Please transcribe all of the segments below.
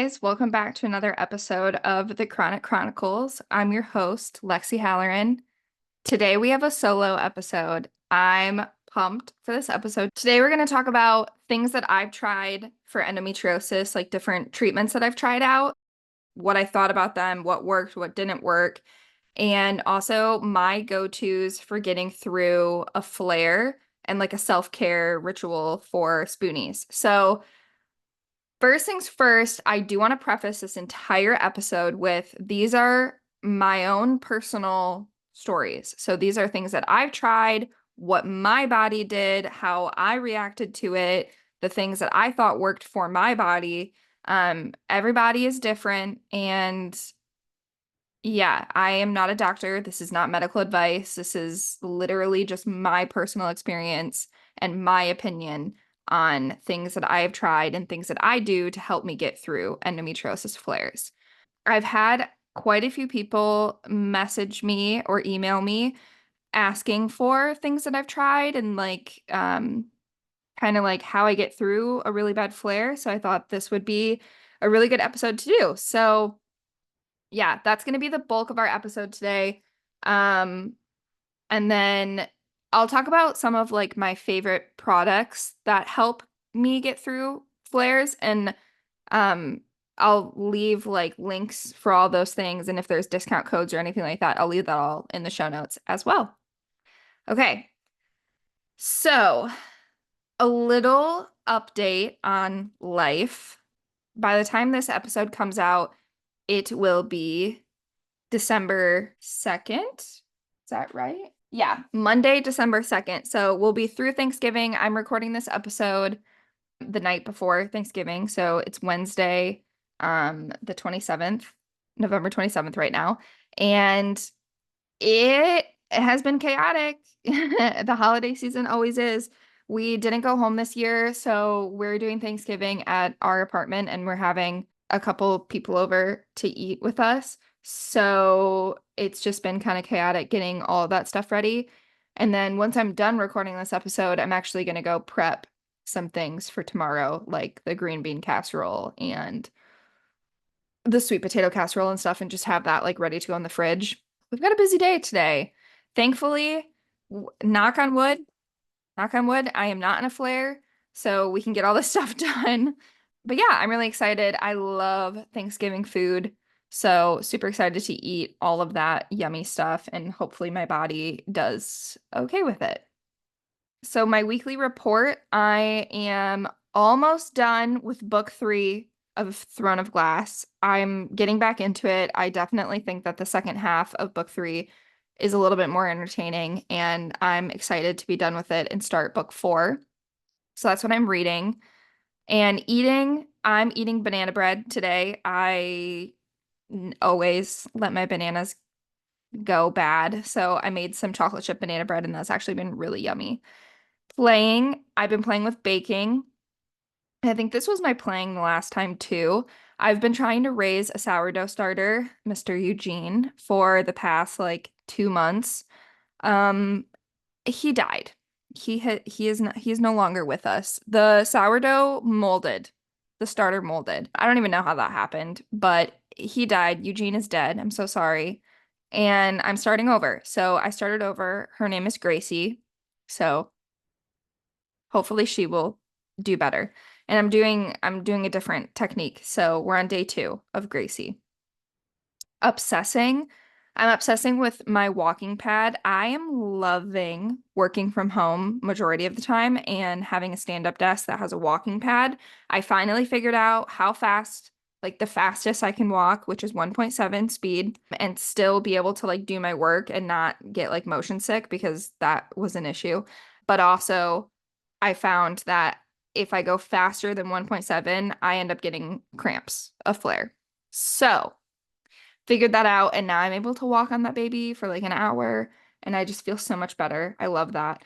guys, welcome back to another episode of the Chronic Chronicles. I'm your host, Lexi Halloran. Today we have a solo episode. I'm pumped for this episode. Today we're going to talk about things that I've tried for endometriosis, like different treatments that I've tried out, what I thought about them, what worked, what didn't work, and also my go-tos for getting through a flare and like a self-care ritual for spoonies. So, first things first, I do want to preface this entire episode with these are my own personal stories. So these are things that I've tried, what my body did, how I reacted to it, the things that I thought worked for my body. Everybody is different, and yeah, I am not a doctor. This is not medical advice. This is literally just my personal experience and my opinion on things that I have tried and things that I do to help me get through endometriosis flares. I've had quite a few people message me or email me asking for things that I've tried and kind of like how I get through a really bad flare. So I thought this would be a really good episode to do. So yeah, that's going to be the bulk of our episode today. Um, and then I'll talk about some of like my favorite products that help me get through flares, and um I'll leave like links for all those things, and if there's discount codes or anything like that, I'll leave that all in the show notes as well. Okay. So, a little update on life. By the time this episode comes out, it will be December 2nd. Is that right? Yeah, Monday, December 2nd. So we'll be through Thanksgiving. I'm recording this episode the night before Thanksgiving. So it's Wednesday, the 27th, November 27th right now. And it has been chaotic. The holiday season always is. We didn't go home this year, so we're doing Thanksgiving at our apartment and we're having a couple people over to eat with us. So it's just been kind of chaotic getting all of that stuff ready. And then once I'm done recording this episode, I'm actually going to go prep some things for tomorrow, like the green bean casserole and the sweet potato casserole and stuff, and just have that like ready to go in the fridge. We've got a busy day today. Thankfully, knock on wood, I am not in a flare, so we can get all this stuff done. But yeah, I'm really excited. I love Thanksgiving food. So super excited to eat all of that yummy stuff, and hopefully my body does okay with it. So my weekly report, I am almost done with book 3 of Throne of Glass. I'm getting back into it. I definitely think that the second half of book 3 is a little bit more entertaining, and I'm excited to be done with it and start book 4. So that's what I'm reading. And eating, I'm eating banana bread today. I always let my bananas go bad. So I made some chocolate chip banana bread, and that's actually been really yummy. Playing, I've been playing with baking. I think this was my playing the last time too. I've been trying to raise a sourdough starter, Mr. Eugene, for the past like 2 months. Um, he died. He is no longer with us. The sourdough molded. The starter molded. I don't even know how that happened, but he died. Eugene is dead. I'm so sorry. And I'm starting over. So I started over. Her name is Gracie. So hopefully she will do better. And I'm doing a different technique. So we're on day 2 of Gracie. Obsessing. I'm obsessing with my walking pad. I am loving working from home majority of the time and having a stand-up desk that has a walking pad. I finally figured out how fast, like the fastest I can walk, which is 1.7 speed, and still be able to like do my work and not get like motion sick, because that was an issue. But also, I found that if I go faster than 1.7, I end up getting cramps, a flare. So figured that out, and now I'm able to walk on that baby for like an hour, and I just feel so much better. I love that.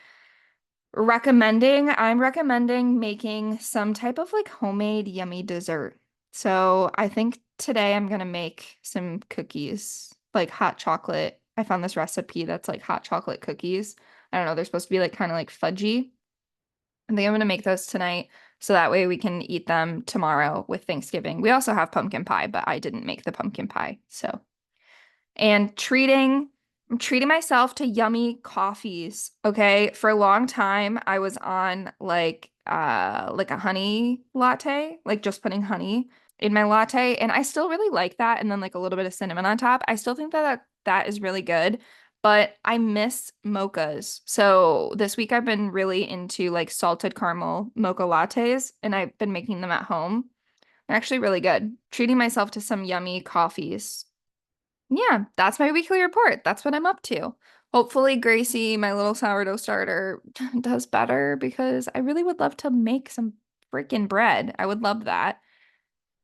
I'm recommending making some type of like homemade yummy dessert. So I think today I'm gonna make some cookies, like hot chocolate. I found this recipe that's like hot chocolate cookies. I don't know, they're supposed to be like kind of like fudgy. I think I'm gonna make those tonight. So that way we can eat them tomorrow with Thanksgiving. We also have pumpkin pie, but I didn't make the pumpkin pie. So, and I'm treating myself to yummy coffees. Okay. For a long time, I was on like a honey latte, like just putting honey in my latte. And I still really like that. And then like a little bit of cinnamon on top. I still think that is really good, but I miss mochas. So this week I've been really into like salted caramel mocha lattes, and I've been making them at home. They're actually really good. Treating myself to some yummy coffees. Yeah, that's my weekly report. That's what I'm up to. Hopefully, Gracie, my little sourdough starter, does better because I really would love to make some freaking bread. I would love that.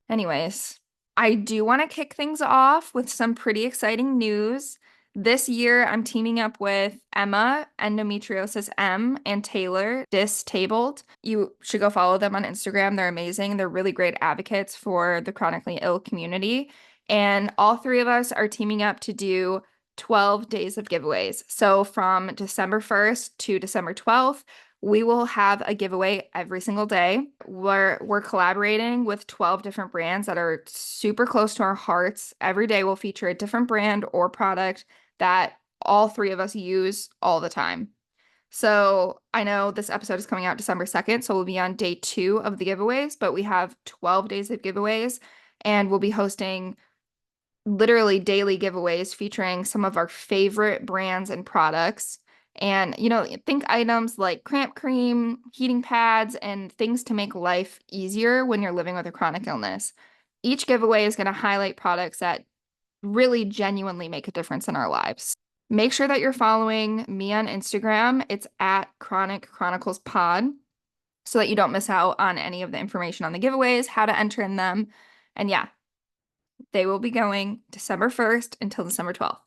Anyways, I do want to kick things off with some pretty exciting news. This year, I'm teaming up with Emma, Endometriosis M, and Taylor, Distabled. You should go follow them on Instagram. They're amazing. They're really great advocates for the chronically ill community. And all three of us are teaming up to do 12 days of giveaways. So from December 1st to December 12th, we will have a giveaway every single day. We're collaborating with 12 different brands that are super close to our hearts. Every day will feature a different brand or product that all three of us use all the time. So I know this episode is coming out December 2nd, so we'll be on day 2 of the giveaways, but we have 12 days of giveaways, and we'll be hosting literally daily giveaways featuring some of our favorite brands and products. And, think items like cramp cream, heating pads, and things to make life easier when you're living with a chronic illness. Each giveaway is going to highlight products that really genuinely make a difference in our lives. Make sure that you're following me on Instagram. It's at Chronic Chronicles Pod so that you don't miss out on any of the information on the giveaways, how to enter in them. And yeah, they will be going December 1st until December 12th.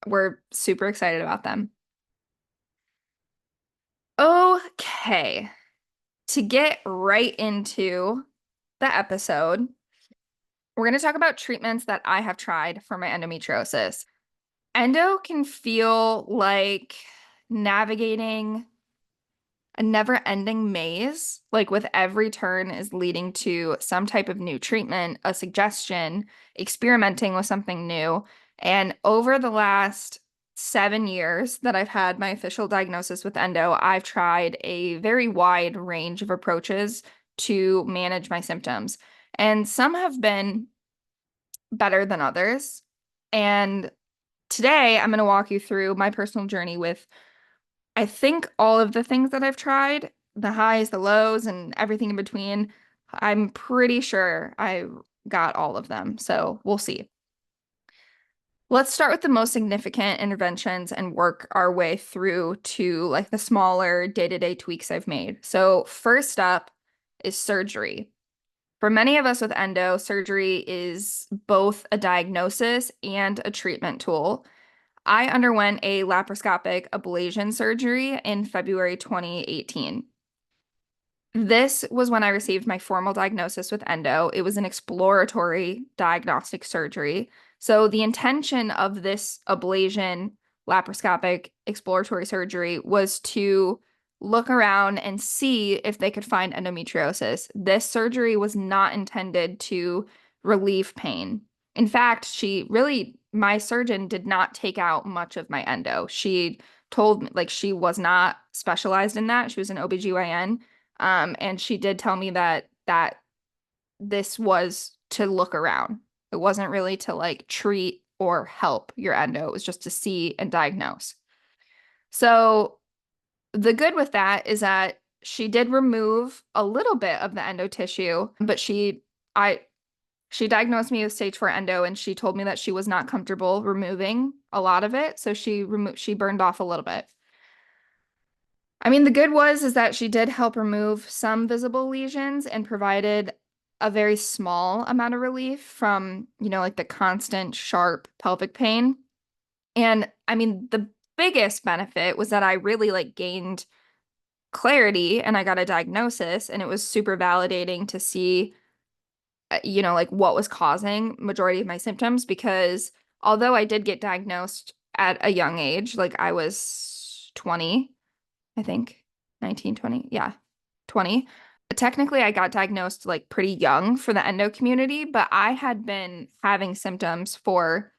We're super excited about them. Okay, to get right into the episode, we're going to talk about treatments that I have tried for my endometriosis. Endo can feel like navigating a never-ending maze, like with every turn is leading to some type of new treatment, a suggestion, experimenting with something new. And over the last 7 years that I've had my official diagnosis with endo, I've tried a very wide range of approaches to manage my symptoms. And some have been better than others. And today I'm going to walk you through my personal journey with I think all of the things that I've tried, the highs, the lows, and everything in between, I'm pretty sure I got all of them. So we'll see. Let's start with the most significant interventions and work our way through to like the smaller day-to-day tweaks I've made. So first up is surgery. For many of us with endo, surgery is both a diagnosis and a treatment tool. I underwent a laparoscopic ablation surgery in February 2018. This was when I received my formal diagnosis with endo. It was an exploratory diagnostic surgery. So the intention of this ablation laparoscopic exploratory surgery was to look around and see if they could find endometriosis. This surgery was not intended to relieve pain. In fact, my surgeon did not take out much of my endo. She told me, like, she was not specialized in that. She was an OBGYN. And she did tell me that this was to look around. It wasn't really to like treat or help your endo. It was just to see and diagnose. So the good with that is that she did remove a little bit of the endo tissue, but I she diagnosed me with stage 4 endo, and she told me that she was not comfortable removing a lot of it, so she burned off a little bit. I mean, the good is that she did help remove some visible lesions and provided a very small amount of relief from, like the constant sharp pelvic pain. And I mean, the biggest benefit was that I really like gained clarity and I got a diagnosis, and it was super validating to see, like what was causing majority of my symptoms, because although I did get diagnosed at a young age, like I was 20, I think 19, 20. Yeah, 20. Technically, I got diagnosed like pretty young for the endo community, but I had been having symptoms for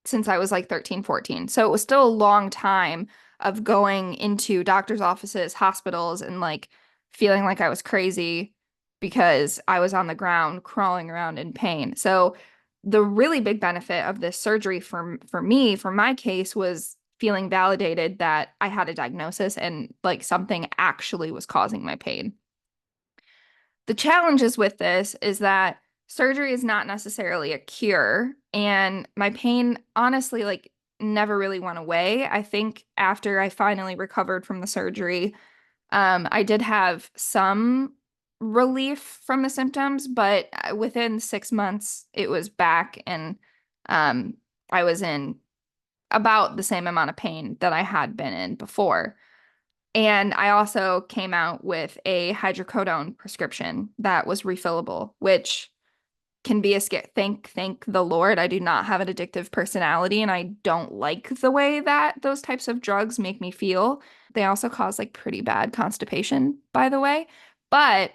since I was like 13, 14. So it was still a long time of going into doctor's offices, hospitals, and like feeling like I was crazy because I was on the ground crawling around in pain. So the really big benefit of this surgery for me, for my case, was feeling validated that I had a diagnosis and like something actually was causing my pain. The challenges with this is that surgery is not necessarily a cure, and my pain honestly like never really went away. I think after I finally recovered from the surgery, I did have some relief from the symptoms, but within 6 months it was back, and um, I was in about the same amount of pain that I had been in before. And I also came out with a hydrocodone prescription that was refillable, which can be a scare. Thank the Lord. I do not have an addictive personality, and I don't like the way that those types of drugs make me feel. They also cause like pretty bad constipation, by the way. But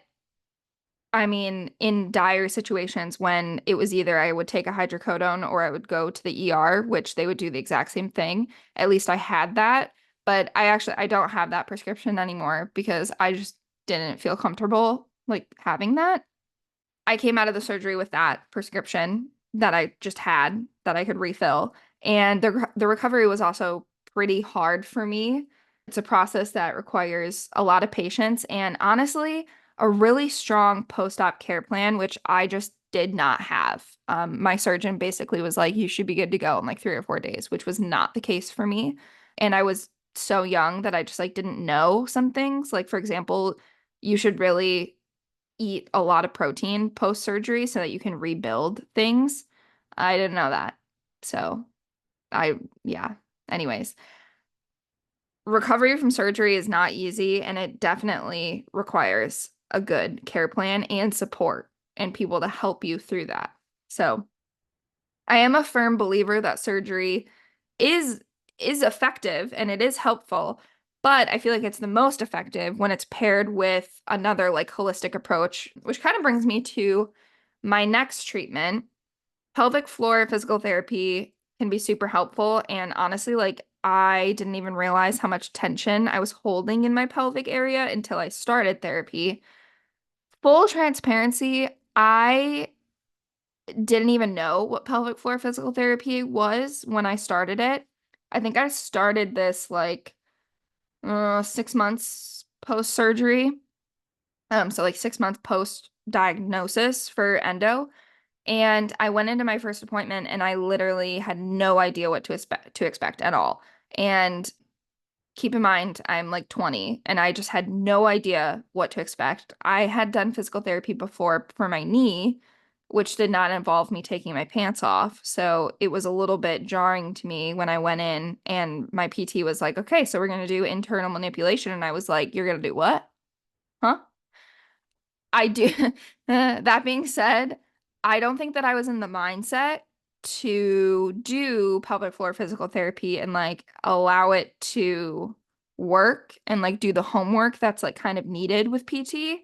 I mean, in dire situations when it was either I would take a hydrocodone or I would go to the ER, which they would do the exact same thing. At least I had that, but I don't have that prescription anymore because I just didn't feel comfortable like having that. I came out of the surgery with that prescription that I just had that I could refill. And the recovery was also pretty hard for me. It's a process that requires a lot of patience and honestly, a really strong post-op care plan, which I just did not have. My surgeon basically was like, you should be good to go in like 3 or 4 days, which was not the case for me. And I was so young that I just like didn't know some things. Like, for example, you should really eat a lot of protein post-surgery so that you can rebuild things. I didn't know that. So yeah. Anyways, recovery from surgery is not easy and it definitely requires a good care plan and support and people to help you through that. So I am a firm believer that surgery is is effective and it is helpful, but I feel like it's the most effective when it's paired with another like holistic approach, which kind of brings me to my next treatment. Pelvic floor physical therapy can be super helpful, and honestly, like I didn't even realize how much tension I was holding in my pelvic area until I started therapy. Full transparency, I didn't even know what pelvic floor physical therapy was when I started it. I think I started this like 6 months post surgery. So like 6 months post diagnosis for endo. And I went into my first appointment and I literally had no idea what to expect at all. And keep in mind, I'm like 20 and I just had no idea what to expect. I had done physical therapy before for my knee, which did not involve me taking my pants off. So it was a little bit jarring to me when I went in and my PT was like, okay, so we're going to do internal manipulation. And I was like, you're going to do what? Huh? I do. That being said, I don't think that I was in the mindset to do pelvic floor physical therapy and like allow it to work and like do the homework that's like kind of needed with PT.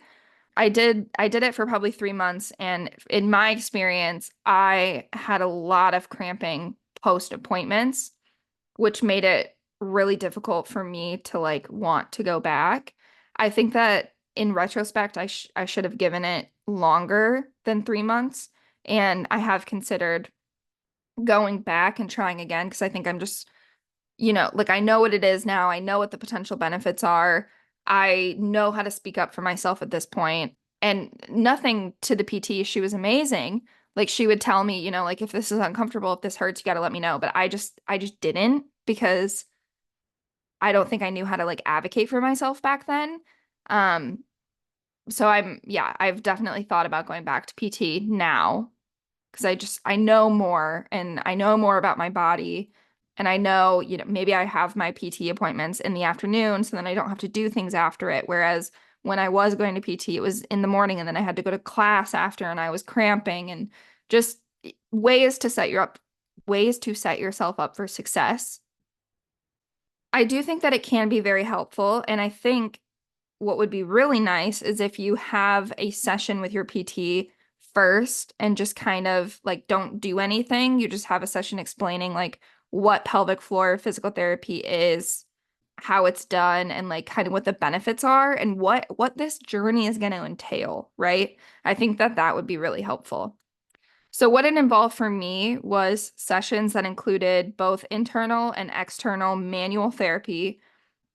I did it for probably 3 months, and in my experience, I had a lot of cramping post appointments, which made it really difficult for me to like want to go back. I think that in retrospect, I should have given it longer than 3 months, and I have considered going back and trying again because I think I'm just, like I know what it is now. I know what the potential benefits are. I know how to speak up for myself at this point. And nothing to the PT, she was amazing. Like she would tell me, like if this is uncomfortable, if this hurts, you got to let me know. But I just didn't because I don't think I knew how to like advocate for myself back then. Um, so yeah, I've definitely thought about going back to PT now because I know more and I know more about my body. And I know, maybe I have my PT appointments in the afternoon, so then I don't have to do things after it. Whereas when I was going to PT, it was in the morning and then I had to go to class after and I was cramping and just ways to set yourself up for success. I do think that it can be very helpful. And I think what would be really nice is if you have a session with your PT first and just kind of like don't do anything. You just have a session explaining like what pelvic floor physical therapy is, how it's done, and like kind of what the benefits are and what this journey is going to entail, right? I think that that would be really helpful. So what it involved for me was sessions that included both internal and external manual therapy,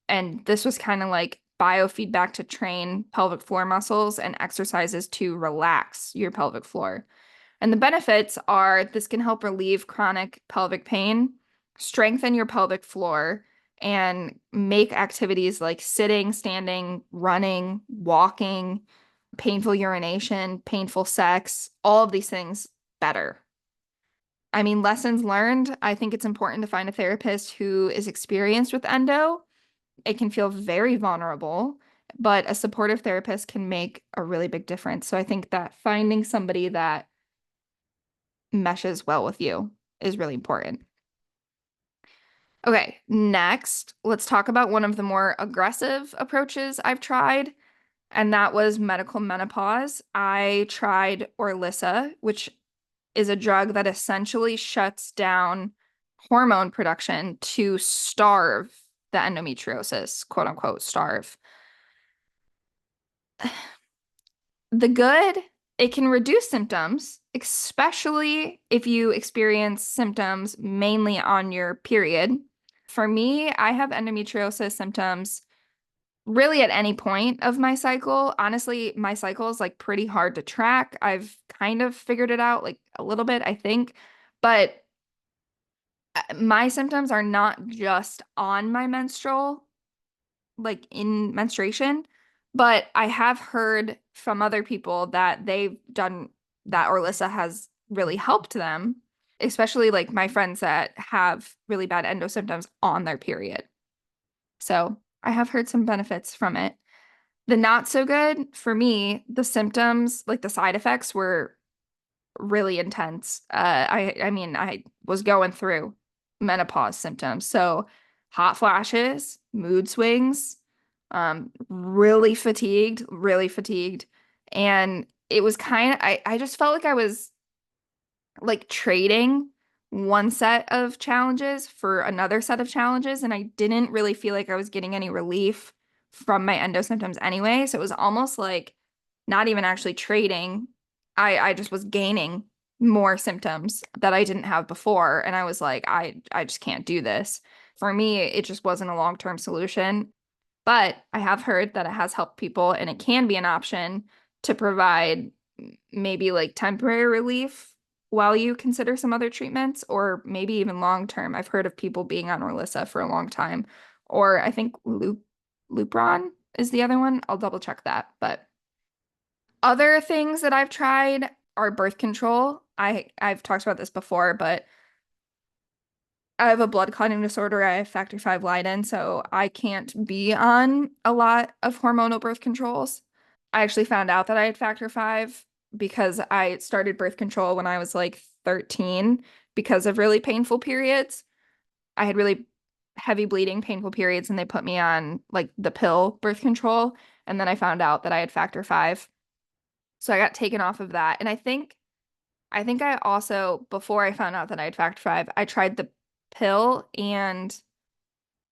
and this was kind of like biofeedback to train pelvic floor muscles and exercises to relax your pelvic floor. And the benefits are this can help relieve chronic pelvic pain, strengthen your pelvic floor, and make activities like sitting, standing, running, walking, painful urination, painful sex, all of these things better. I mean, lessons learned, I think it's important to find a therapist who is experienced with endo. It can feel very vulnerable, but a supportive therapist can make a really big difference. So I think that finding somebody that meshes well with you is really important. Okay, next, let's talk about one of the more aggressive approaches I've tried, and that was medical menopause. I tried Orlissa, which is a drug that essentially shuts down hormone production to starve the endometriosis, quote unquote, starve. The good, it can reduce symptoms, especially if you experience symptoms mainly on your period. For me, I have endometriosis symptoms really at any point of my cycle. Honestly, my cycle is like pretty hard to track. I've kind of figured it out like a little bit, I think, but my symptoms are not just on my menstrual, like in menstruation, but I have heard from other people that they've done that Orlissa has really helped them, especially like my friends that have really bad endo symptoms on their period. So I have heard some benefits from it. The not so good for me, the symptoms, like the side effects were really intense. I mean, I was going through menopause symptoms. So hot flashes, mood swings, really fatigued. And it was kind of, I just felt like I was like trading one set of challenges for another set of challenges, and I didn't really feel like I was getting any relief from my endo symptoms anyway. So it was almost like not even actually trading. I just was gaining more symptoms that I didn't have before, and I was like, I just can't do this. For me, it just wasn't a long-term solution. But I have heard that it has helped people, and it can be an option to provide maybe like temporary relief while you consider some other treatments, or maybe even long term. I've heard of people being on Orlissa for a long time, or I think Lupron is the other one. I'll double check that. But other things that I've tried are birth control. I've talked about this before, but I have a blood clotting disorder. I have factor V Leiden, so I can't be on a lot of hormonal birth controls. I actually found out that I had factor V because I started birth control when I was like 13 because of really painful periods. I had really heavy bleeding, painful periods, and they put me on like the pill birth control. And then I found out that I had factor V. So I got taken off of that. And I think I also, before I found out that I had factor V, I tried the pill and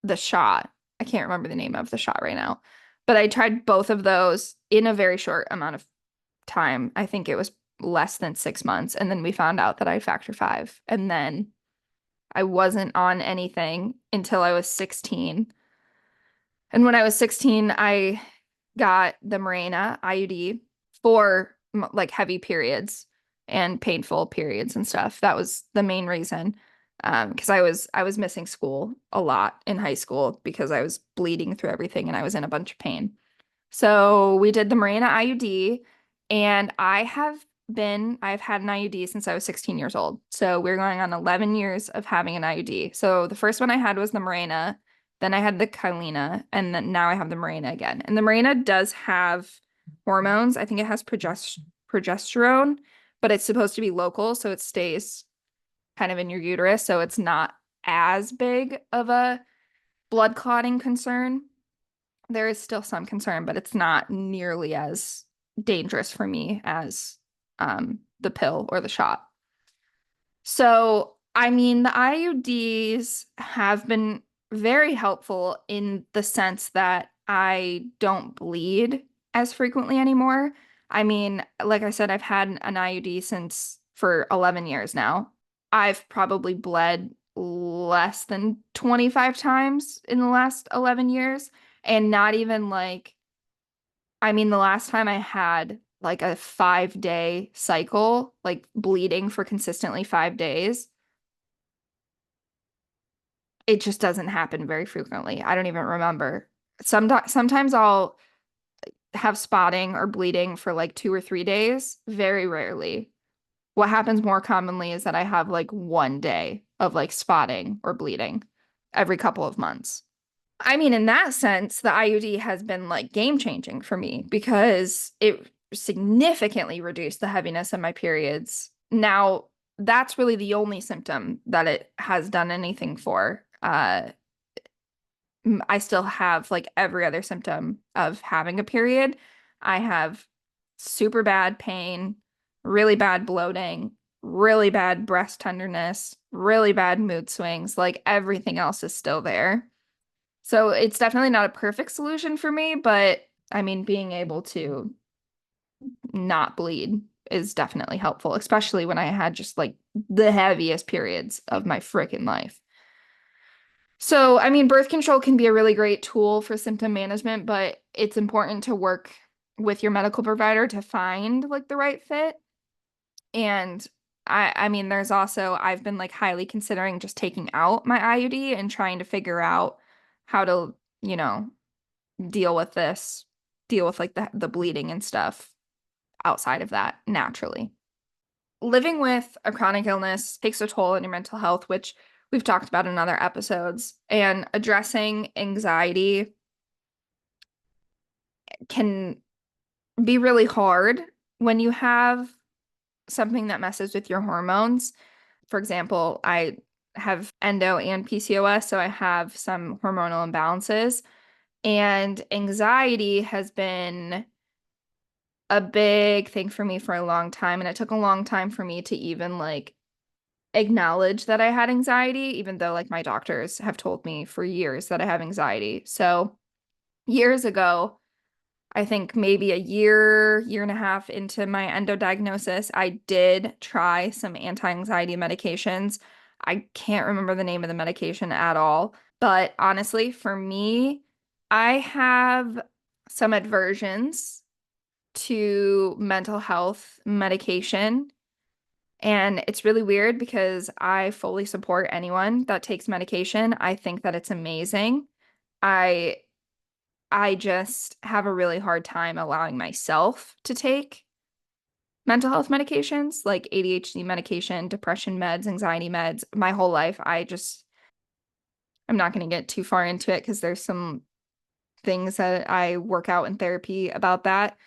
the shot. I can't remember the name of the shot right now, but I tried both of those in a very short amount of time. I think it was less than 6 months. And then we found out that I had factor V. And then I wasn't on anything until I was 16. And when I was 16, I got the Mirena IUD for like heavy periods and painful periods and stuff. That was the main reason. Because I was missing school a lot in high school because I was bleeding through everything and I was in a bunch of pain. So we did the Mirena IUD, and I've had an IUD since I was 16 years old. So we're going on 11 years of having an IUD. So the first one I had was the Mirena, then I had the Kylena, and then now I have the Mirena again. And the Mirena does have hormones. I think it has progesterone, but it's supposed to be local, so it stays kind of in your uterus, so it's not as big of a blood clotting concern. there is still some concern, but it's not nearly as dangerous for me as the pill or the shot. So, I mean, the IUDs have been very helpful in the sense that I don't bleed as frequently anymore. I mean, like I said, I've had an IUD since for 11 years now. I've probably bled less than 25 times in the last 11 years, and not even like, I mean, the last time I had like a 5 day cycle, like bleeding for consistently 5 days, it just doesn't happen very frequently. I don't even remember. Sometimes I'll have spotting or bleeding for like 2 or 3 days, very rarely. What happens more commonly is that I have like one day of like spotting or bleeding every couple of months. I mean, in that sense, the IUD has been like game changing for me because it significantly reduced the heaviness of my periods. Now, that's really the only symptom that it has done anything for. I still have like every other symptom of having a period. I have super bad pain, really bad bloating, really bad breast tenderness, really bad mood swings. Like everything else is still there. So it's definitely not a perfect solution for me, but I mean, being able to not bleed is definitely helpful, especially when I had just like the heaviest periods of my freaking life. So, I mean, birth control can be a really great tool for symptom management, but it's important to work with your medical provider to find like the right fit. And I mean, there's also, I've been like highly considering just taking out my IUD and trying to figure out how to, you know, deal with this, deal with like the bleeding and stuff outside of that naturally. Living with a chronic illness takes a toll on your mental health, which we've talked about in other episodes. And addressing anxiety can be really hard when you have something that messes with your hormones. For example, I have endo and PCOS, so I have some hormonal imbalances. And anxiety has been a big thing for me for a long time. And it took a long time for me to even like acknowledge that I had anxiety, even though like my doctors have told me for years that I have anxiety. So years ago, I think maybe a year, year and a half into my endo diagnosis, I did try some anti-anxiety medications. I can't remember the name of the medication at all, but honestly, for me, I have some aversions to mental health medication. And it's really weird because I fully support anyone that takes medication. I think that it's amazing. I I just have a really hard time allowing myself to take mental health medications like ADHD medication, depression meds, anxiety meds. My whole life, I'm not going to get too far into it because there's some things that I work out in therapy about that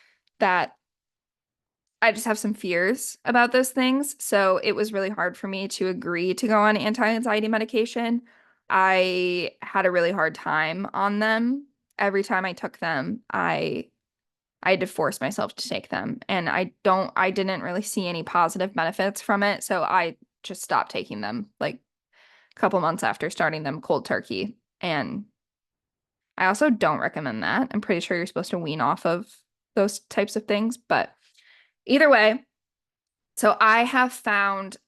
I just have some fears about those things. So it was really hard for me to agree to go on anti-anxiety medication. I had a really hard time on them. Every time I took them, I had to force myself to take them. And I didn't really see any positive benefits from it. So I just stopped taking them like a couple months after starting them cold turkey. And I also don't recommend that. I'm pretty sure you're supposed to wean off of those types of things. But either way, so I have found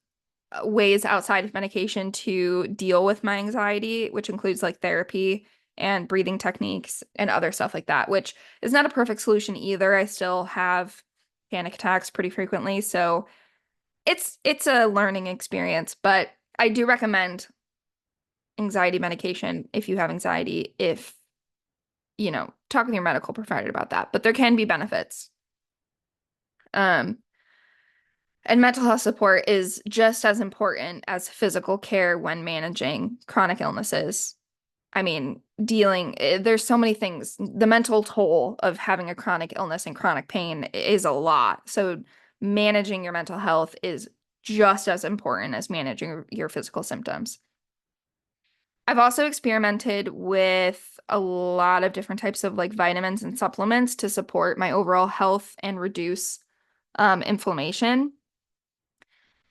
ways outside of medication to deal with my anxiety, which includes like therapy and breathing techniques and other stuff like that, which is not a perfect solution either. I still have panic attacks pretty frequently, so it's a learning experience, but I do recommend anxiety medication if you have anxiety, if talk with your medical provider about that. But there can be benefits. Um, And mental health support is just as important as physical care when managing chronic illnesses. I mean, there's so many things. The mental toll of having a chronic illness and chronic pain is a lot. So managing your mental health is just as important as managing your physical symptoms. I've also experimented with a lot of different types of like vitamins and supplements to support my overall health and reduce inflammation.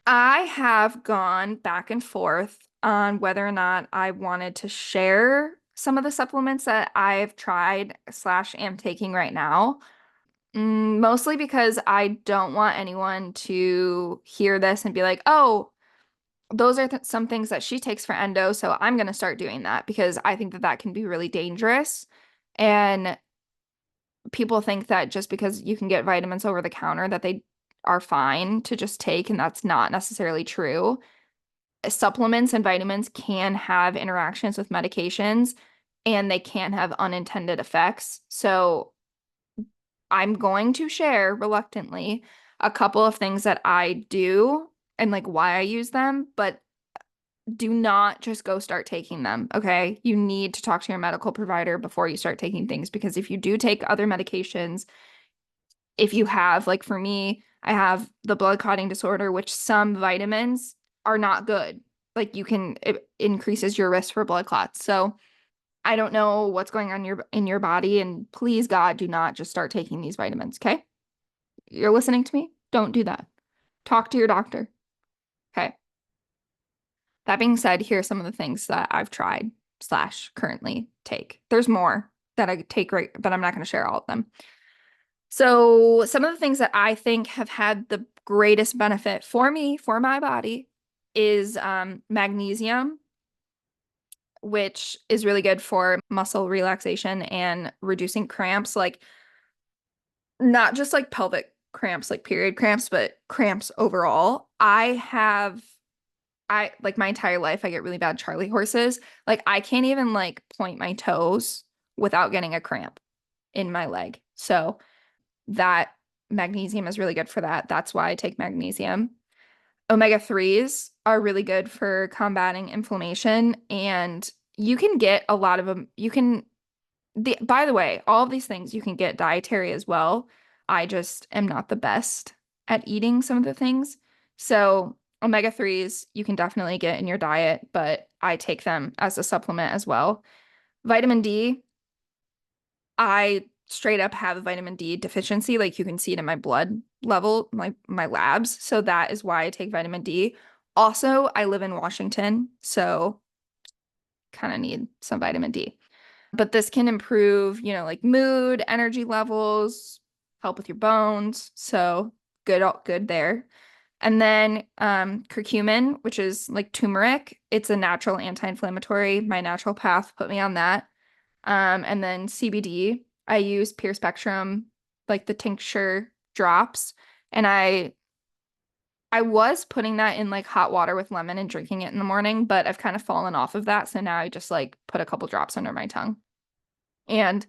I have gone back and forth on whether or not I wanted to share some of the supplements that I've tried slash am taking right now. Mostly because I don't want anyone to hear this and be like, oh, those are th some things that she takes for endo, so I'm going to start doing that because I think that that can be really dangerous. And people think that just because you can get vitamins over the counter that they are fine to just take, and that's not necessarily true. Supplements and vitamins can have interactions with medications and they can have unintended effects. So I'm going to share reluctantly a couple of things that I do and like why I use them, but do not just go start taking them, okay? You need to talk to your medical provider before you start taking things because if you do take other medications, if you have, like for me, I have the blood clotting disorder, which some vitamins are not good. Like it increases your risk for blood clots. So I don't know what's going on in your body, and please God, do not just start taking these vitamins, okay? You're listening to me? Don't do that. Talk to your doctor. Okay. That being said, here are some of the things that I've tried slash currently take. There's more that I take right, but I'm not going to share all of them. So some of the things that I think have had the greatest benefit for me, for my body, is magnesium, which is really good for muscle relaxation and reducing cramps, like not just like pelvic cramps, like period cramps, but cramps overall. I like my entire life, I get really bad Charlie horses. Like I can't even like point my toes without getting a cramp in my leg. So that magnesium is really good for that. That's why I take magnesium. Omega 3s are really good for combating inflammation, and you can get a lot of them. By the way, all of these things you can get dietary as well. I just am not the best at eating some of the things. So, omega 3s you can definitely get in your diet, but I take them as a supplement as well. Vitamin D, I straight up have a vitamin D deficiency. Like you can see it in my blood level, my labs. So that is why I take vitamin D. Also, I live in Washington, so kind of need some vitamin D. But this can improve, like mood, energy levels, help with your bones. So good there. And then curcumin, which is like turmeric. It's a natural anti-inflammatory. My natural path put me on that. And then CBD, I use Pure Spectrum, like the tincture drops. And I was putting that in like hot water with lemon and drinking it in the morning, but I've kind of fallen off of that. So now I just like put a couple drops under my tongue. And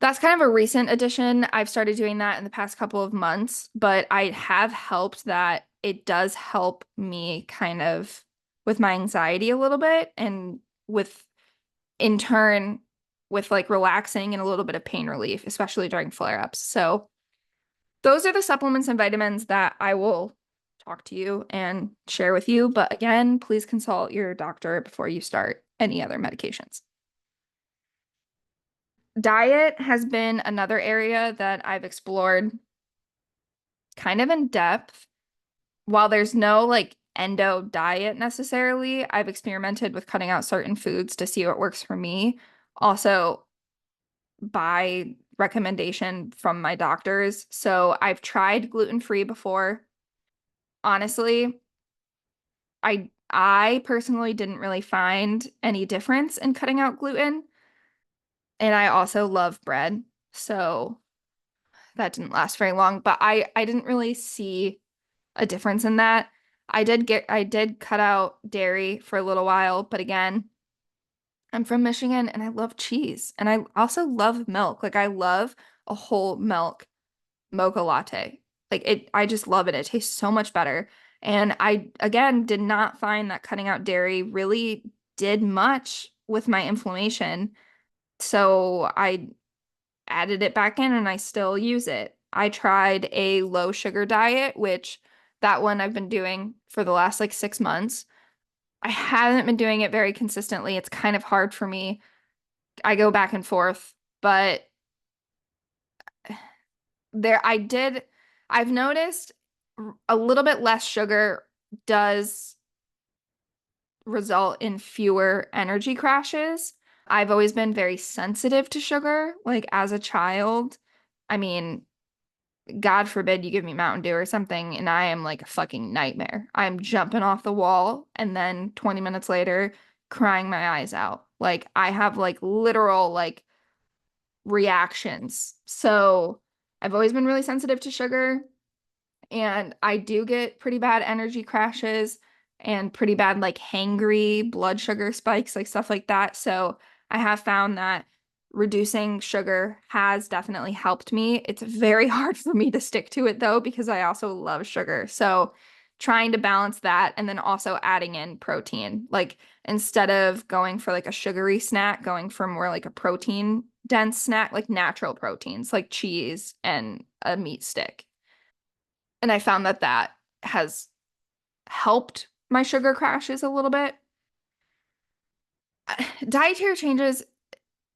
that's kind of a recent addition. I've started doing that in the past couple of months, but I have helped that it does help me kind of with my anxiety a little bit and with in turn with like relaxing and a little bit of pain relief, especially during flare-ups. So those are the supplements and vitamins that I will talk to you and share with you. But again, please consult your doctor before you start any other medications. Diet has been another area that I've explored kind of in depth. While there's no like endo diet necessarily, I've experimented with cutting out certain foods to see what works for me. Also, by recommendation from my doctors. So I've tried gluten-free before. Honestly, I personally didn't really find any difference in cutting out gluten. And I also love bread. So that didn't last very long, but I didn't really see a difference in that. I did cut out dairy for a little while, but again, I'm from Michigan and I love cheese and I also love milk. Like I love a whole milk mocha latte. I just love it. It tastes so much better. And I, again, did not find that cutting out dairy really did much with my inflammation. So I added it back in and I still use it. I tried a low sugar diet, which that one I've been doing for the last like 6 months. I haven't been doing it very consistently. It's kind of hard for me. I go back and forth, but there I did I've noticed a little bit less sugar does result in fewer energy crashes. I've always been very sensitive to sugar, like as a child. I mean, God forbid you give me Mountain Dew or something, and I am like a fucking nightmare. I'm jumping off the wall, and then 20 minutes later, crying my eyes out. Like I have like literal like reactions. So I've always been really sensitive to sugar. And I do get pretty bad energy crashes and pretty bad like hangry blood sugar spikes, like stuff like that. So I have found that reducing sugar has definitely helped me. It's very hard for me to stick to it though, because I also love sugar. So trying to balance that and then also adding in protein. Like instead of going for like a sugary snack, going for more like a protein dense snack, like natural proteins, like cheese and a meat stick. And I found that that has helped my sugar crashes a little bit. Dietary changes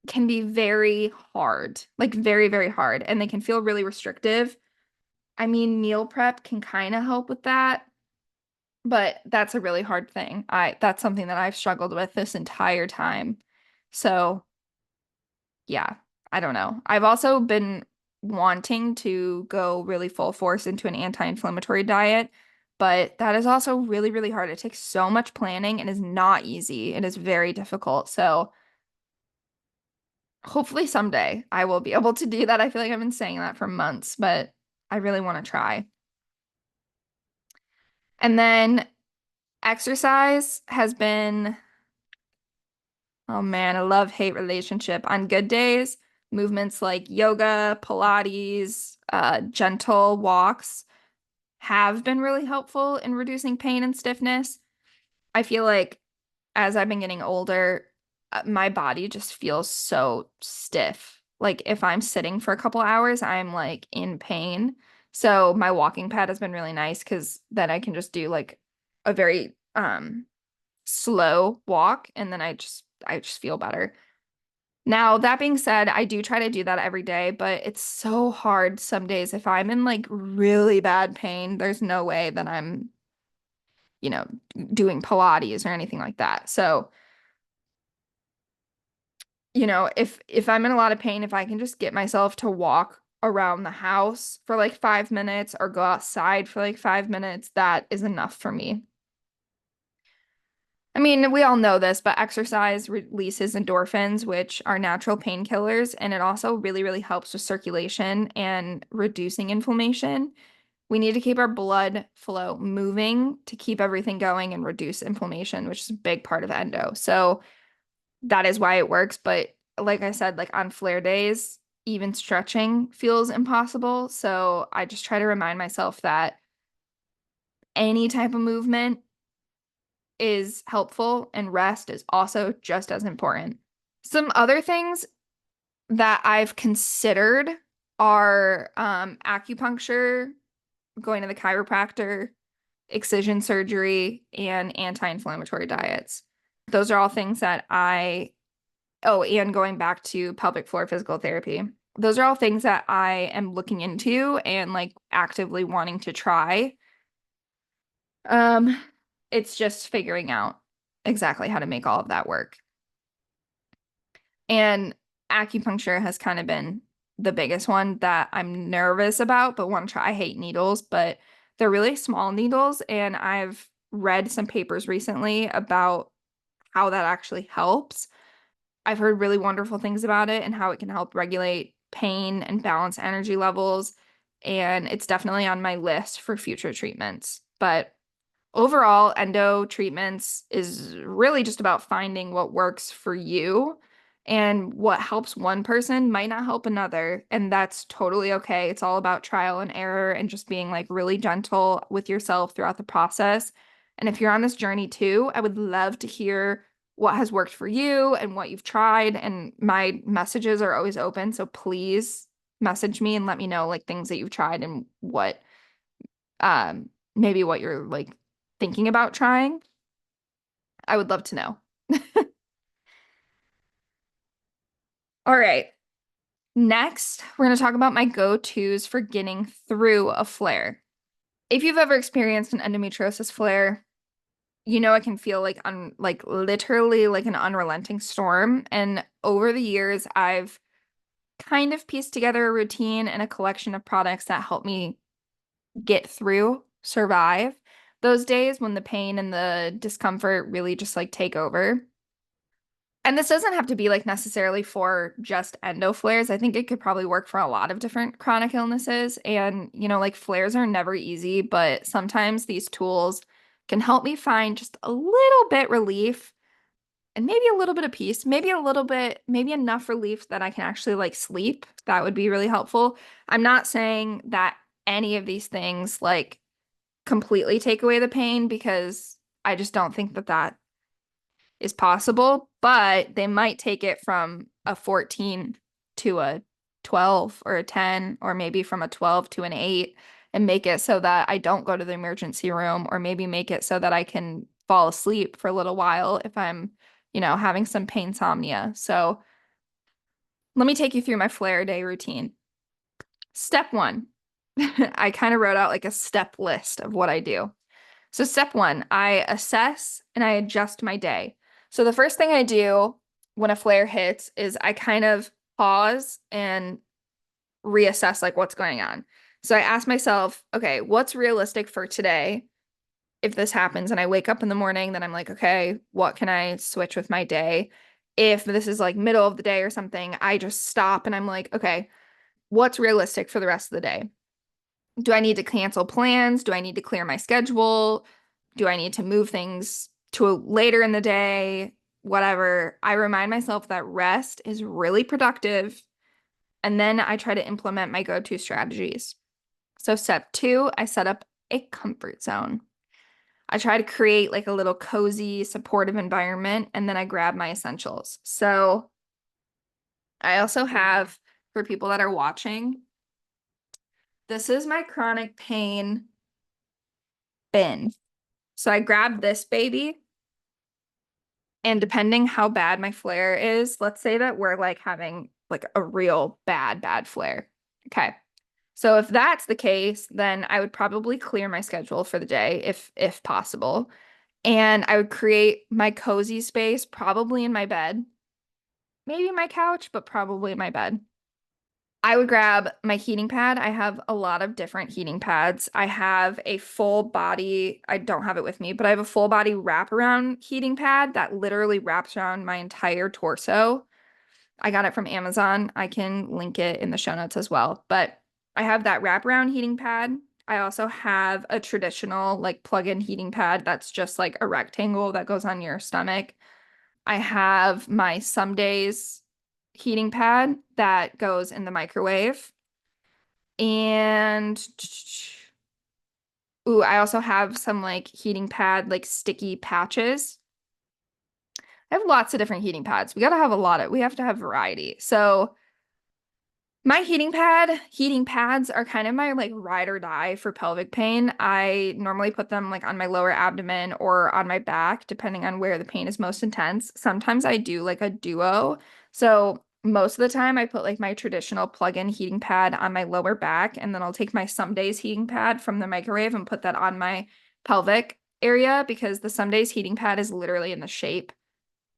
can be very hard, like very, very hard, and they can feel really restrictive. I mean, meal prep can kind of help with that, but that's a really hard thing. That's something that I've struggled with this entire time. So, yeah, I don't know. I've also been wanting to go really full force into an anti-inflammatory diet, but that is also really, really hard. It takes so much planning and is not easy. It is very difficult. So hopefully someday I will be able to do that. I feel like I've been saying that for months, but I really want to try. And then exercise has been, oh man, a love-hate relationship. On good days, movements like yoga, Pilates, gentle walks have been really helpful in reducing pain and stiffness. I feel like as I've been getting older, my body just feels so stiff. Like if I'm sitting for a couple hours, I'm like in pain. So my walking pad has been really nice because then I can just do like a very slow walk and then I just feel better. Now, that being said, I do try to do that every day, but it's so hard some days. If I'm in like really bad pain, there's no way that I'm, you know, doing Pilates or anything like that. So, if I'm in a lot of pain, if I can just get myself to walk around the house for like 5 minutes or go outside for like 5 minutes, that is enough for me. I mean, we all know this, but exercise releases endorphins, which are natural painkillers, and it also really, really helps with circulation and reducing inflammation. We need to keep our blood flow moving to keep everything going and reduce inflammation, which is a big part of endo. So that is why it works. But like I said, like on flare days, even stretching feels impossible. So I just try to remind myself that any type of movement is helpful and rest is also just as important. Some other things that I've considered are acupuncture, going to the chiropractor, excision surgery, and anti-inflammatory diets. Those are all things that and going back to pelvic floor physical therapy. Those are all things that I am looking into and like actively wanting to try. Um, it's just figuring out exactly how to make all of that work. And acupuncture has kind of been the biggest one that I'm nervous about, but want to try. I hate needles, but they're really small needles, and I've read some papers recently about how that actually helps. I've heard really wonderful things about it and how it can help regulate pain and balance energy levels, and it's definitely on my list for future treatments. But overall, endo treatments is really just about finding what works for you, and what helps one person might not help another, and that's totally okay. It's all about trial and error and just being like really gentle with yourself throughout the process. And if you're on this journey too, I would love to hear what has worked for you and what you've tried, and my messages are always open, so please message me and let me know like things that you've tried and what maybe what you're like thinking about trying. I would love to know. All right. Next, we're going to talk about my go-tos for getting through a flare. If you've ever experienced an endometriosis flare, you know it can feel like literally like an unrelenting storm. And over the years, I've kind of pieced together a routine and a collection of products that help me get through, survive those days when the pain and the discomfort really just like take over. And this doesn't have to be like necessarily for just endo flares. I think it could probably work for a lot of different chronic illnesses. And, like flares are never easy, but sometimes these tools can help me find just a little bit relief and maybe a little bit of peace, maybe a little bit, maybe enough relief that I can actually like sleep. That would be really helpful. I'm not saying that any of these things like completely take away the pain because I just don't think that that is possible, but they might take it from a 14 to a 12 or a 10, or maybe from a 12 to an 8 and make it so that I don't go to the emergency room, or maybe make it so that I can fall asleep for a little while if I'm, having some pain insomnia. So let me take you through my flare day routine. Step one, I kind of wrote out like a step list of what I do. So step one, I assess and I adjust my day. So the first thing I do when a flare hits is I kind of pause and reassess like what's going on. So I ask myself, okay, what's realistic for today? If this happens and I wake up in the morning, then I'm like, okay, what can I switch with my day? If this is like middle of the day or something, I just stop and I'm like, okay, what's realistic for the rest of the day? Do I need to cancel plans? Do I need to clear my schedule? Do I need to move things to later in the day? Whatever. I remind myself that rest is really productive. And then I try to implement my go-to strategies. So step two, I set up a comfort zone. I try to create like a little cozy, supportive environment, and then I grab my essentials. So I also have, for people that are watching, this is my chronic pain bin. So I grabbed this baby, and depending how bad my flare is, let's say that we're like having like a real bad flare. Okay. So if that's the case, then I would probably clear my schedule for the day if possible. And I would create my cozy space, probably in my bed, maybe my couch, but probably my bed. I would grab my heating pad. I have a lot of different heating pads. I have a full body, I don't have it with me, but I have a full body wraparound heating pad that literally wraps around my entire torso. I got it from Amazon. I can link it in the show notes as well. But I have that wraparound heating pad. I also have a traditional like plug-in heating pad that's just like a rectangle that goes on your stomach. I have my some days heating pad that goes in the microwave. And ooh, I also have some like heating pad, like sticky patches. I have lots of different heating pads. We have to have variety. So my heating pads are kind of my like ride or die for pelvic pain. I normally put them like on my lower abdomen or on my back, depending on where the pain is most intense. Sometimes I do like a duo. So most of the time I put like my traditional plug-in heating pad on my lower back, and then I'll take my some days heating pad from the microwave and put that on my pelvic area, because the some days heating pad is literally in the shape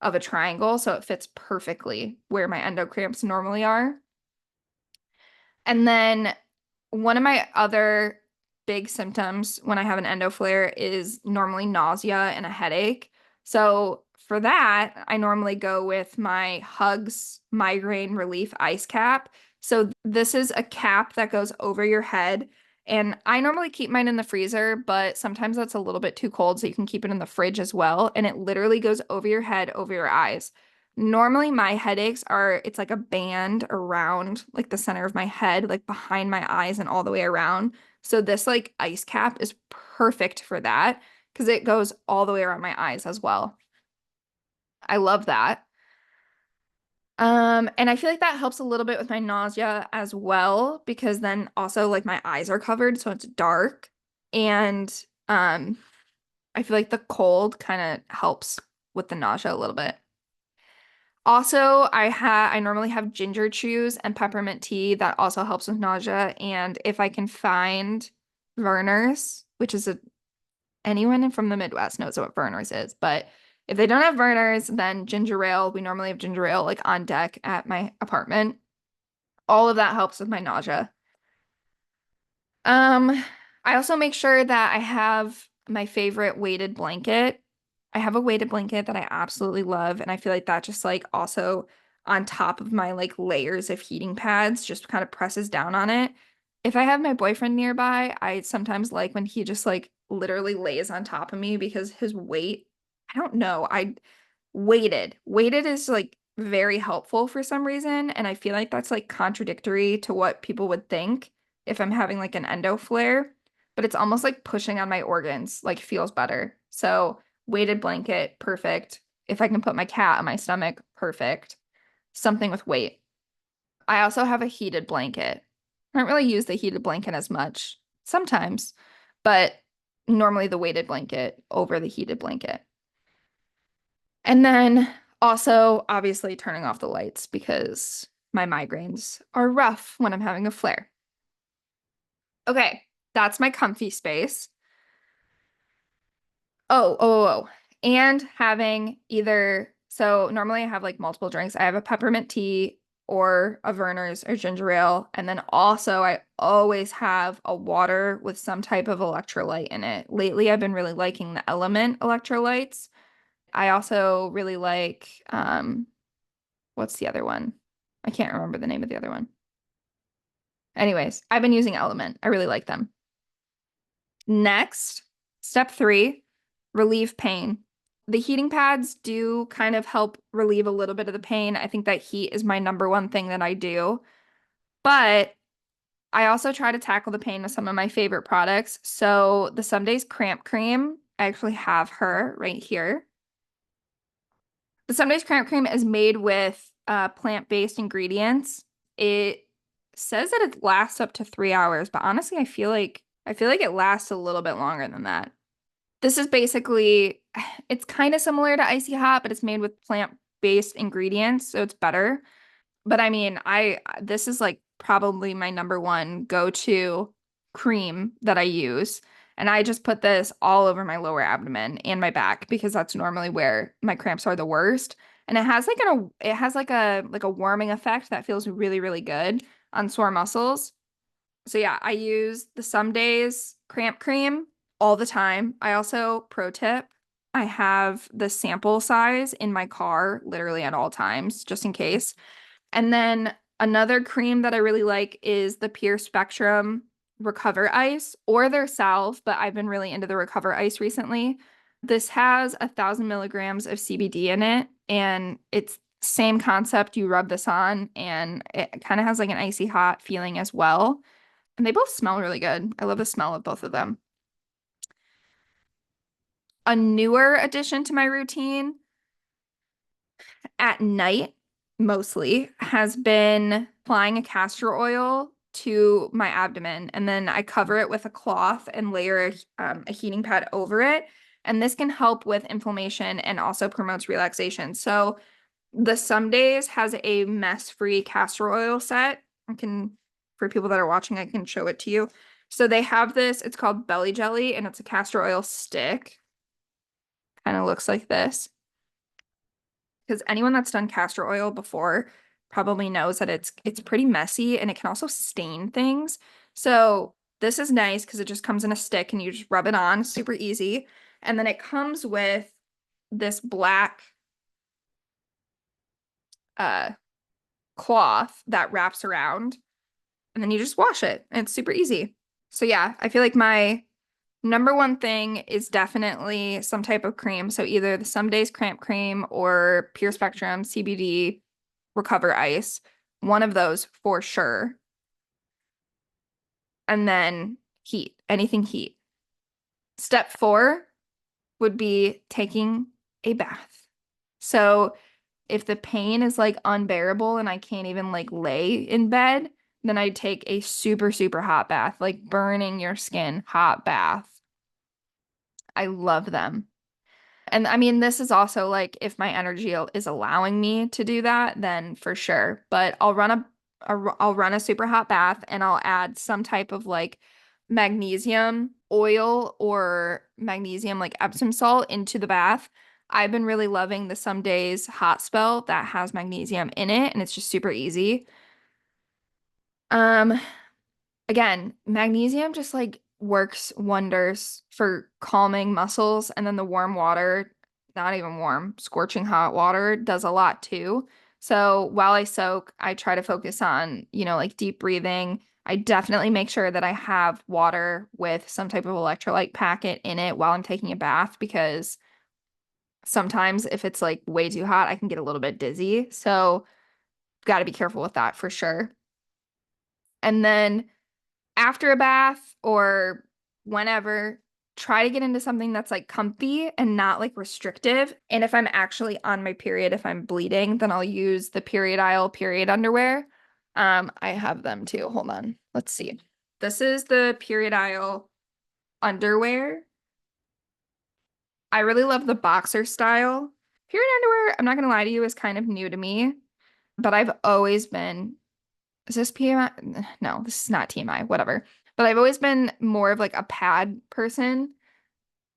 of a triangle, so it fits perfectly where my endo cramps normally are. And then one of my other big symptoms when I have an endo flare is normally nausea and a headache. So for that, I normally go with my Hugs Migraine Relief Ice Cap. So this is a cap that goes over your head. And I normally keep mine in the freezer, but sometimes that's a little bit too cold, so you can keep it in the fridge as well. And it literally goes over your head, over your eyes. Normally my headaches it's like a band around like the center of my head, like behind my eyes and all the way around. So this like ice cap is perfect for that because it goes all the way around my eyes as well. I love that. And I feel like that helps a little bit with my nausea as well, because then also like my eyes are covered, so it's dark. And I feel like the cold kind of helps with the nausea a little bit. Also, I normally have ginger chews and peppermint tea that also helps with nausea. And if I can find Verner's, which is a anyone from the Midwest knows what Verner's is, but if they don't have Verner's, then ginger ale. We normally have ginger ale like on deck at my apartment. All of that helps with my nausea. Um, I also make sure that I have my favorite weighted blanket. I have a weighted blanket that I absolutely love, and I feel like that just like also on top of my like layers of heating pads just kind of presses down on it. If I have my boyfriend nearby, I sometimes like when he just like literally lays on top of me because his weight, I don't know, I weighted. Weighted is like very helpful for some reason, and I feel like that's like contradictory to what people would think if I'm having like an endo flare, but it's almost like pushing on my organs, like feels better. So, weighted blanket, perfect. If I can put my cat on my stomach, perfect. Something with weight. I also have a heated blanket. I don't really use the heated blanket as much, sometimes, but normally the weighted blanket over the heated blanket. And then also, obviously, turning off the lights because my migraines are rough when I'm having a flare. Okay, that's my comfy space. Oh. And having either, so normally I have like multiple drinks. I have a peppermint tea or a Verner's or ginger ale. And then also, I always have a water with some type of electrolyte in it. Lately, I've been really liking the Element electrolytes. I also really like, what's the other one? I can't remember the name of the other one. Anyways, I've been using Element. I really like them. Next, step three, relieve pain. The heating pads do kind of help relieve a little bit of the pain. I think that heat is my number one thing that I do. But I also try to tackle the pain with some of my favorite products. So the Some Days Cramp Cream, I actually have her right here. The Some Days Cramp Cream is made with plant-based ingredients. It says that it lasts up to 3 hours, but honestly, I feel like it lasts a little bit longer than that. This is basically, it's kind of similar to Icy Hot, but it's made with plant-based ingredients, so it's better. But I mean, this is like probably my number one go-to cream that I use. And I just put this all over my lower abdomen and my back because that's normally where my cramps are the worst. And it has like a warming effect that feels really, really good on sore muscles. So yeah, I use the Some Days cramp cream all the time. I also, pro tip, I have the sample size in my car literally at all times, just in case. And then another cream that I really like is the Pure Spectrum Recover Ice or their salve, but I've been really into the Recover Ice recently. This has 1,000 milligrams of CBD in it, and it's same concept. You rub this on, and it kind of has like an icy hot feeling as well. And they both smell really good. I love the smell of both of them. A newer addition to my routine at night, mostly, has been applying a castor oil to my abdomen. And then I cover it with a cloth and layer a heating pad over it. And this can help with inflammation and also promotes relaxation. So the Some Days has a mess-free castor oil set. For people that are watching, I can show it to you. So they have this, it's called Belly Jelly, and it's a castor oil stick. Kind of looks like this. Because anyone that's done castor oil before probably knows that it's pretty messy and it can also stain things. So this is nice because it just comes in a stick and you just rub it on, super easy. And then it comes with this black uh cloth that wraps around and then you just wash it. And it's super easy. So yeah, I feel like my number one thing is definitely some type of cream. So either the Some Days Cramp Cream or Pure Spectrum CBD Recover Ice. One of those for sure. And then heat, anything heat. Step four would be taking a bath. So if the pain is like unbearable and I can't even like lay in bed, then I take a super, super hot bath, like burning your skin hot bath. I love them. And I mean, this is also like if my energy is allowing me to do that, then for sure. But I'll run a super hot bath and I'll add some type of like magnesium oil or magnesium like Epsom salt into the bath. I've been really loving the Some Days hot spell that has magnesium in it and it's just super easy. Um, Again, magnesium just like works wonders for calming muscles, and then the warm water, not even warm, scorching hot water does a lot too. So while I soak, I try to focus on, like deep breathing. I definitely make sure that I have water with some type of electrolyte packet in it while I'm taking a bath because sometimes if it's like way too hot, I can get a little bit dizzy. So got to be careful with that for sure. And then after a bath or whenever, try to get into something that's like comfy and not like restrictive. And if I'm actually on my period, if I'm bleeding, then I'll use the period aisle period underwear. I have them too. Hold on. Let's see. This is the period aisle underwear. I really love the boxer style. Period underwear, I'm not gonna lie to you, is kind of new to me, but I've always been is this PMI? No, this is not TMI, whatever. But I've always been more of like a pad person.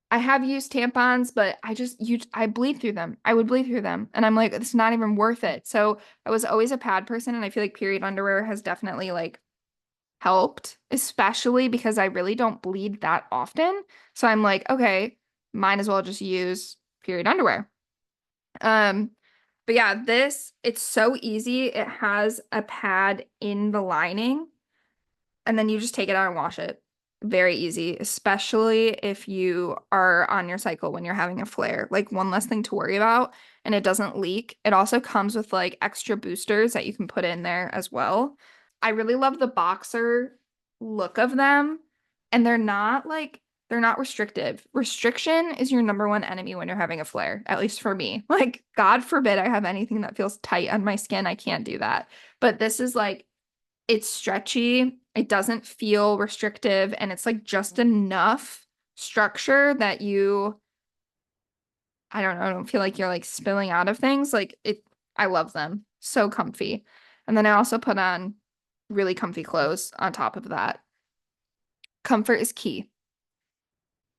I have used tampons, but I bleed through them. I would bleed through them. And I'm like, it's not even worth it. So I was always a pad person, and I feel like period underwear has definitely like helped, especially because I really don't bleed that often. So I'm like, okay, might as well just use period underwear. Um, but yeah, it's so easy. It has a pad in the lining, and then you just take it out and wash it. Very easy, especially if you are on your cycle when you're having a flare. Like one less thing to worry about, and it doesn't leak. It also comes with like extra boosters that you can put in there as well. I really love the boxer look of them, and they're not restrictive. Restriction is your number one enemy when you're having a flare, at least for me. Like, God forbid I have anything that feels tight on my skin. I can't do that. But this is like, it's stretchy, it doesn't feel restrictive, and it's like just enough structure that I don't know, I don't feel like you're like spilling out of things. I love them. So comfy. And then I also put on really comfy clothes on top of that. Comfort is key.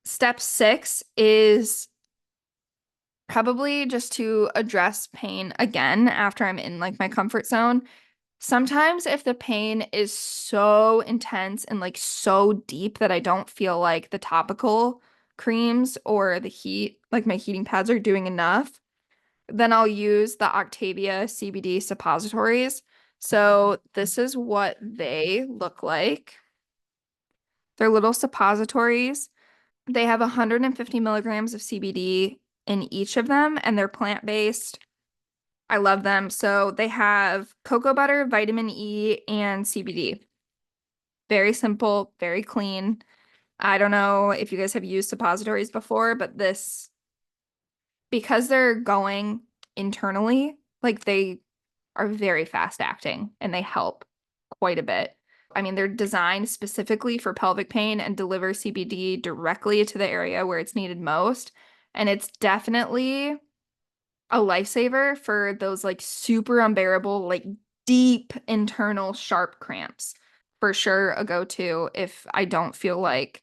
Step 6 is probably just to address pain again after I'm in like my comfort zone. Sometimes if the pain is so intense and like so deep that I don't feel like the topical creams or the heat, like my heating pads are doing enough, then I'll use the Octavia CBD suppositories. So this is what they look like. They're little suppositories. They have 150 milligrams of CBD in each of them, and they're plant-based. I love them. So they have cocoa butter, vitamin E, and CBD. Very simple, very clean. I don't know if you guys have used suppositories before, but because they're going internally, like they are very fast acting and they help quite a bit. I mean, they're designed specifically for pelvic pain and deliver CBD directly to the area where it's needed most. And it's definitely a lifesaver for those like super unbearable, like deep internal sharp cramps. For sure, a go-to if I don't feel like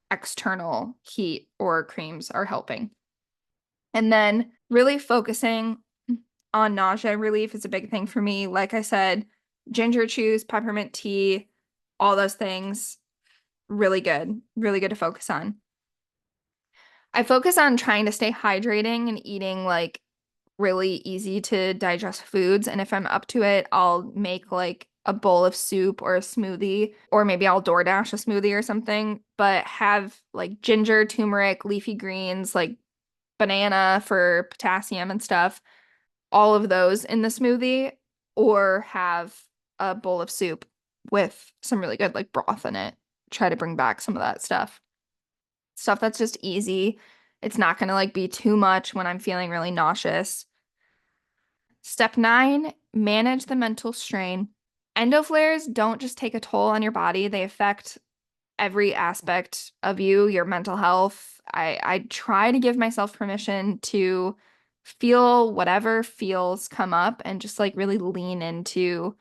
external heat or creams are helping. And then really focusing on nausea relief is a big thing for me. Like I said, ginger chews, peppermint tea, all those things, really good to focus on. I focus on trying to stay hydrating and eating like really easy to digest foods. And if I'm up to it, I'll make like a bowl of soup or a smoothie, or maybe I'll DoorDash a smoothie or something, but have like ginger, turmeric, leafy greens, like banana for potassium and stuff, all of those in the smoothie, or have a bowl of soup with some really good like broth in it. Try to bring back some of that stuff. Stuff that's just easy. It's not gonna like be too much when I'm feeling really nauseous. Step 9, manage the mental strain. Endo flares don't just take a toll on your body, they affect every aspect of you, your mental health. I try to give myself permission to feel whatever feels come up and just like really lean into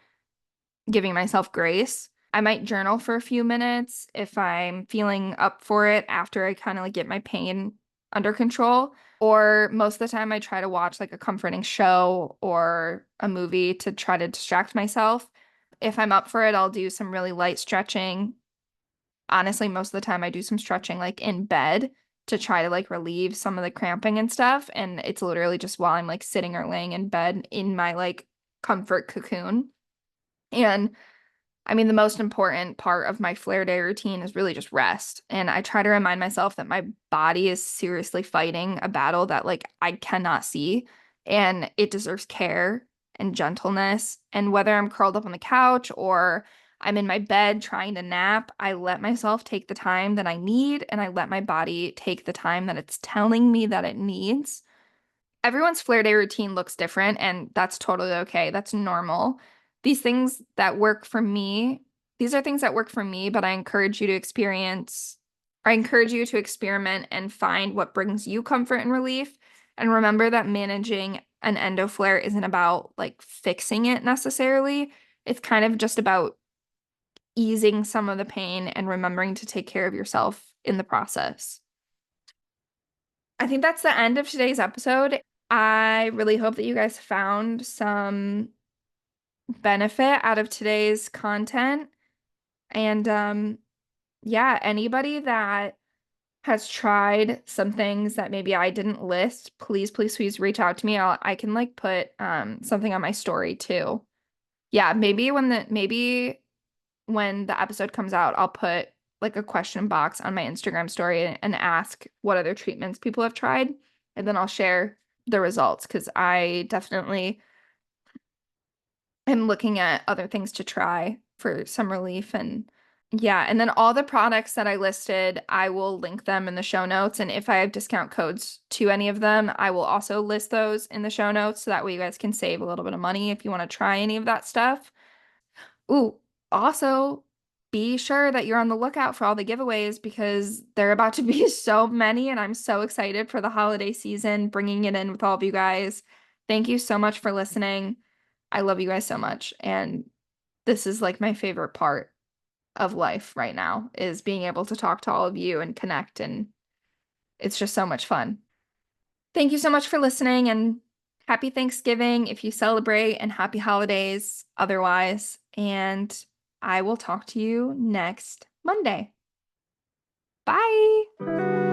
giving myself grace. I might journal for a few minutes if I'm feeling up for it after I kind of like get my pain under control. Or most of the time, I try to watch like a comforting show or a movie to try to distract myself. If I'm up for it, I'll do some really light stretching. Honestly, most of the time, I do some stretching like in bed to try to like relieve some of the cramping and stuff. And it's literally just while I'm like sitting or laying in bed in my like comfort cocoon. And I mean, the most important part of my flare day routine is really just rest. And I try to remind myself that my body is seriously fighting a battle that like I cannot see and it deserves care and gentleness. And whether I'm curled up on the couch or I'm in my bed trying to nap, I let myself take the time that I need and I let my body take the time that it's telling me that it needs. Everyone's flare day routine looks different, and that's totally okay. That's normal. These things that work for me, these are things that work for me, but I encourage you to experiment and find what brings you comfort and relief. And remember that managing an endo flare isn't about like fixing it necessarily. It's kind of just about easing some of the pain and remembering to take care of yourself in the process. I think that's the end of today's episode. I really hope that you guys found some benefit out of today's content. And yeah, anybody that has tried some things that maybe I didn't list, please reach out to me. I can like put something on my story too. Yeah, maybe when the episode comes out, I'll put like a question box on my Instagram story and ask what other treatments people have tried, and then I'll share the results because I definitely am looking at other things to try for some relief. And yeah, and then all the products that I listed, I will link them in the show notes, and if I have discount codes to any of them, I will also list those in the show notes so that way you guys can save a little bit of money if you want to try any of that stuff. Ooh, also be sure that you're on the lookout for all the giveaways because there are about to be so many, and I'm so excited for the holiday season, bringing it in with all of you guys. Thank you so much for listening. I love you guys so much, and this is like my favorite part of life right now is being able to talk to all of you and connect, and it's just so much fun. Thank you so much for listening and happy Thanksgiving if you celebrate and happy holidays otherwise. And I will talk to you next Monday. Bye.